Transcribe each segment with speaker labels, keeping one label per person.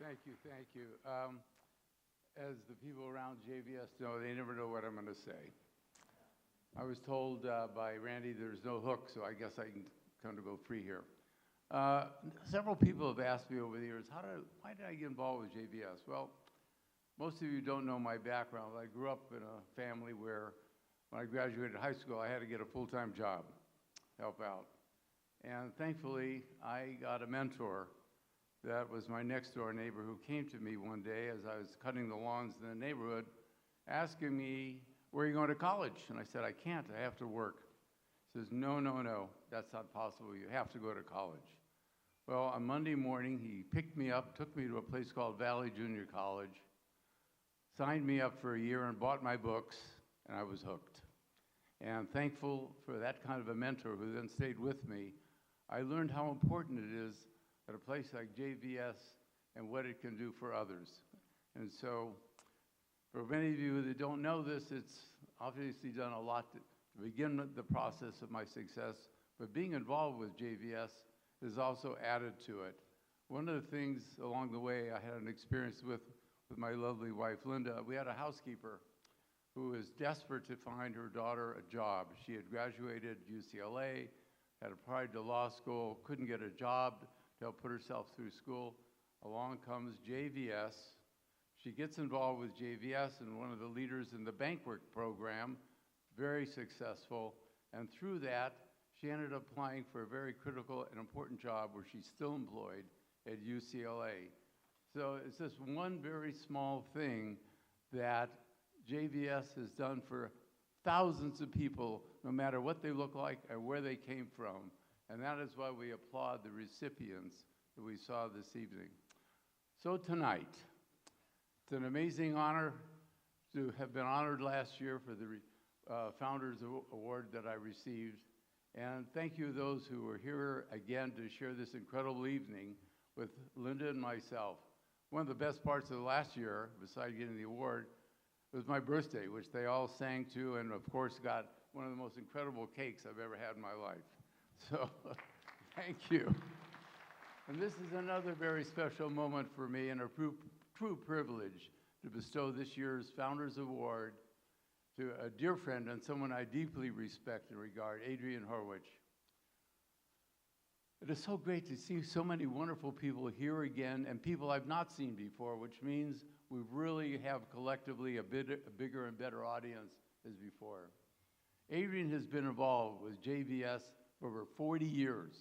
Speaker 1: Thank you, thank you. As the people around JVS know, they never know what I'm going to say. I was told by Randy there's no hook, so I guess I can kind of go free here. Several people have asked me over the years, why did I get involved with JVS? Well, most of you don't know my background. I grew up in a family where when I graduated high school, I had to get a full-time job, help out. And thankfully, I got a mentor that was my next door neighbor who came to me one day as I was cutting the lawns in the neighborhood, asking me, where are you going to college? And I said, I can't, I have to work. He says, no, that's not possible, you have to go to college. Well, on Monday morning, he picked me up, took me to a place called Valley Junior College, signed me up for a year and bought my books, and I was hooked. And thankful for that kind of a mentor who then stayed with me, I learned how important it is at a place like JVS and what it can do for others. And so, for many of you that don't know this, it's obviously done a lot to begin the process of my success, but being involved with JVS has also added to it. One of the things along the way I had an experience with my lovely wife, Linda. We had a housekeeper who was desperate to find her daughter a job. She had graduated UCLA, had applied to law school, couldn't get a job to help put herself through school. Along comes JVS. She gets involved with JVS and one of the leaders in the bank work program, very successful. And through that, she ended up applying for a very critical and important job where she's still employed at UCLA. So it's just one very small thing that JVS has done for thousands of people, no matter what they look like or where they came from. And that is why we applaud the recipients that we saw this evening. So tonight, it's an amazing honor to have been honored last year for the Founders Award that I received. And thank you to those who were here again to share this incredible evening with Linda and myself. One of the best parts of the last year, besides getting the award, was my birthday, which they all sang to and of course got one of the most incredible cakes I've ever had in my life. So, thank you. And this is another very special moment for me and a true privilege to bestow this year's Founders Award to a dear friend and someone I deeply respect and regard, Adrienne Horwitch. It is so great to see so many wonderful people here again and people I've not seen before, which means we really have collectively a bigger and better audience as before. Adrienne has been involved with JVS for over 40 years.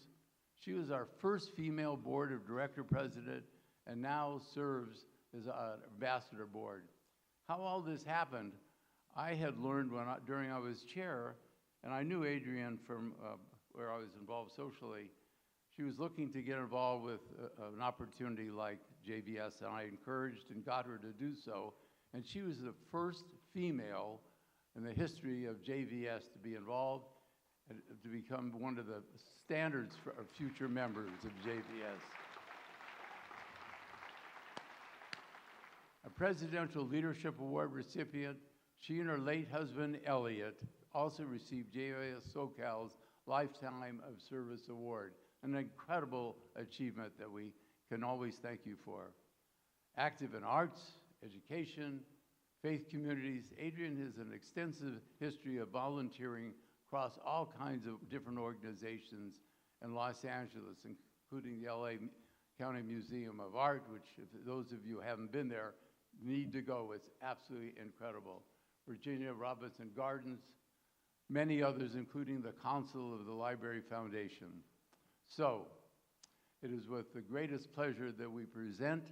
Speaker 1: She was our first female board of director president and now serves as an ambassador board. How all this happened, I had learned during I was chair, and I knew Adrienne from where I was involved socially. She was looking to get involved with an opportunity like JVS, and I encouraged and got her to do so. And she was the first female in the history of JVS to be involved and to become one of the standards for future members of JVS. A Presidential Leadership Award recipient, she and her late husband, Elliot, also received JVS SoCal's Lifetime of Service Award, an incredible achievement that we can always thank you for. Active in arts, education, faith communities, Adrienne has an extensive history of volunteering across all kinds of different organizations in Los Angeles, including the LA County Museum of Art, which if those of you who haven't been there need to go. It's absolutely incredible. Virginia Robinson Gardens, many others, including the Council of the Library Foundation. So, it is with the greatest pleasure that we present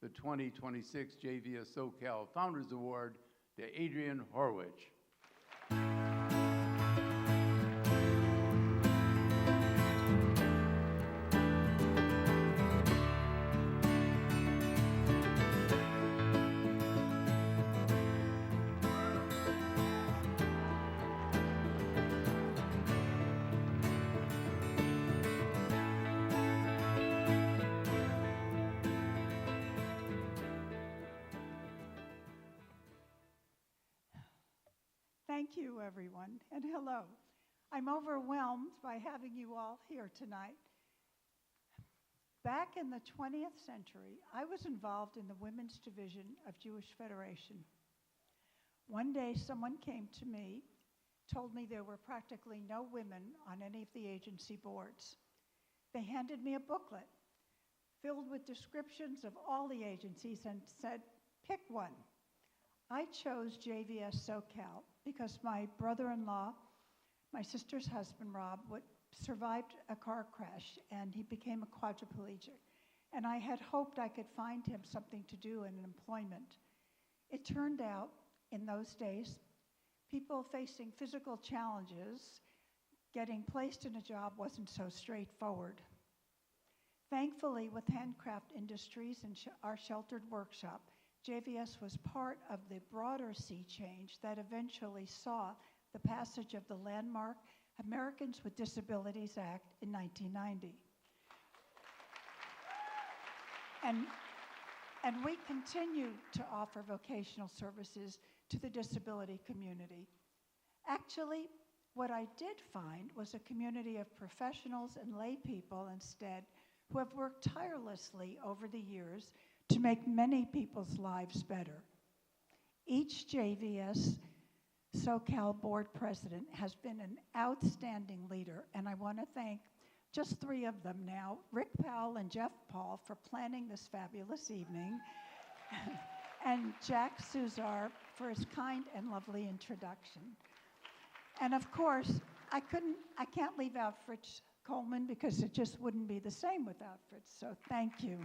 Speaker 1: the 2026 JVS SoCal Founders Award to Adrienne Horwitch.
Speaker 2: Thank you, everyone, and hello. I'm overwhelmed by having you all here tonight. Back in the 20th century, I was involved in the Women's Division of Jewish Federation. One day, someone came to me, told me there were practically no women on any of the agency boards. They handed me a booklet filled with descriptions of all the agencies and said, pick one. I chose JVS SoCal because my brother-in-law, my sister's husband, Rob, survived a car crash and he became a quadriplegic. And I had hoped I could find him something to do in employment. It turned out, in those days, people facing physical challenges, getting placed in a job wasn't so straightforward. Thankfully, with Handcraft Industries and our sheltered workshop, JVS was part of the broader sea change that eventually saw the passage of the landmark Americans with Disabilities Act in 1990. And we continue to offer vocational services to the disability community. Actually, what I did find was a community of professionals and lay people instead who have worked tirelessly over the years to make many people's lives better. Each JVS SoCal board president has been an outstanding leader, and I want to thank just three of them now, Rick Powell and Jeff Paul, for planning this fabulous evening, and Jack Suzar for his kind and lovely introduction. And of course, I can't leave out Fritz Coleman because it just wouldn't be the same without Fritz, so thank you.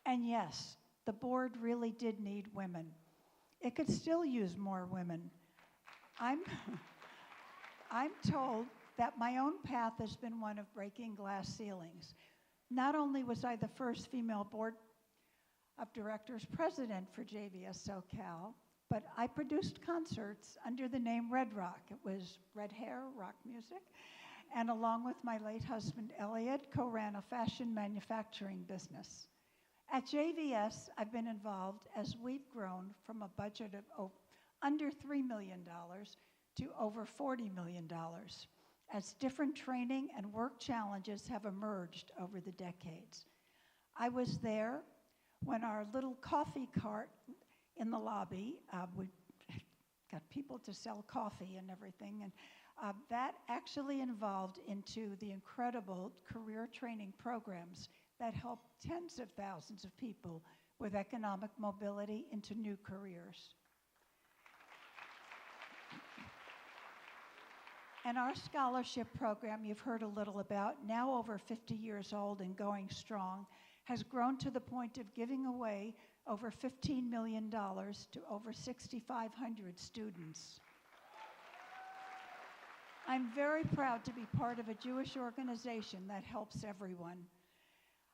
Speaker 2: And yes, the board really did need women. It could still use more women. I'm told that my own path has been one of breaking glass ceilings. Not only was I the first female board of directors president for JVS SoCal, but I produced concerts under the name Red Rock. It was red hair, rock music, and along with my late husband, Elliot, co-ran a fashion manufacturing business. At JVS, I've been involved as we've grown from a budget of under $3 million to over $40 million, as different training and work challenges have emerged over the decades. I was there when our little coffee cart in the lobby, we got people to sell coffee and everything, and that actually evolved into the incredible career training programs that help tens of thousands of people with economic mobility into new careers. And our scholarship program, you've heard a little about, now over 50 years old and going strong, has grown to the point of giving away over $15 million to over 6,500 students. I'm very proud to be part of a Jewish organization that helps everyone.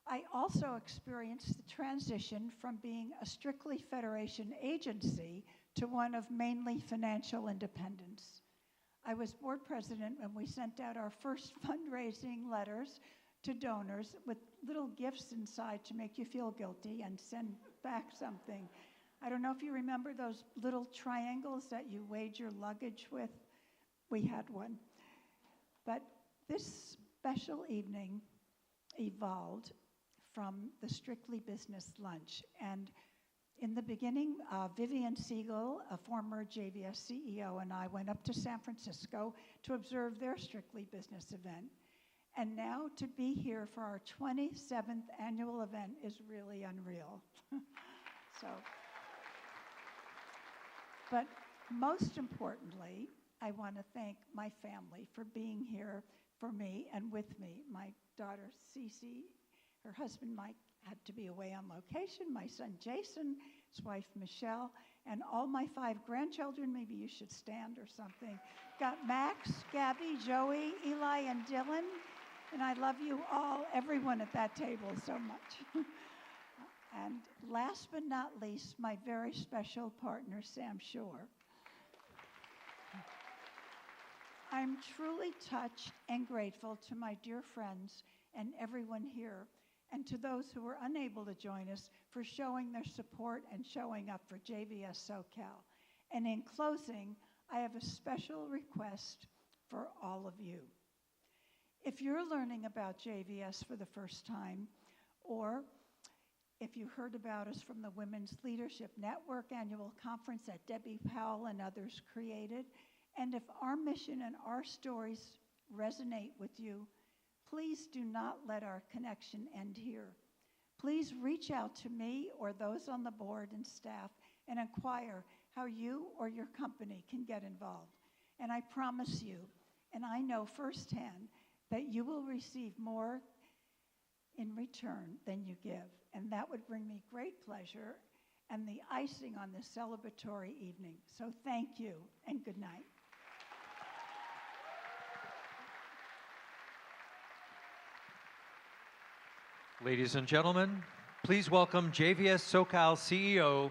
Speaker 2: I also experienced the transition from being a strictly Federation agency to one of mainly financial independence. I was board president when we sent out our first fundraising letters to donors with little gifts inside to make you feel guilty and send back something. I don't know if you remember those little triangles that you weighed your luggage with. We had one. But this special evening evolved from the Strictly Business Lunch. And in the beginning, Vivian Siegel, a former JVS CEO, and I went up to San Francisco to observe their Strictly Business event. And now to be here for our 27th annual event is really unreal. But most importantly, I want to thank my family for being here for me and with me. My daughter, Cece, her husband, Mike, had to be away on location, my son, Jason, his wife, Michelle, and all my 5 grandchildren. Maybe you should stand or something. Got Max, Gabby, Joey, Eli, and Dylan. And I love you all, everyone at that table, so much. And last but not least, my very special partner, Sam Shore. I'm truly touched and grateful to my dear friends and everyone here, and to those who were unable to join us for showing their support and showing up for JVS SoCal. And in closing, I have a special request for all of you. If you're learning about JVS for the first time, or if you heard about us from the Women's Leadership Network annual conference that Debbie Powell and others created, and if our mission and our stories resonate with you, please do not let our connection end here. Please reach out to me or those on the board and staff and inquire how you or your company can get involved. And I promise you, and I know firsthand, that you will receive more in return than you give. And that would bring me great pleasure and the icing on this celebratory evening. So thank you and good night.
Speaker 3: Ladies and gentlemen, please welcome JVS SoCal CEO,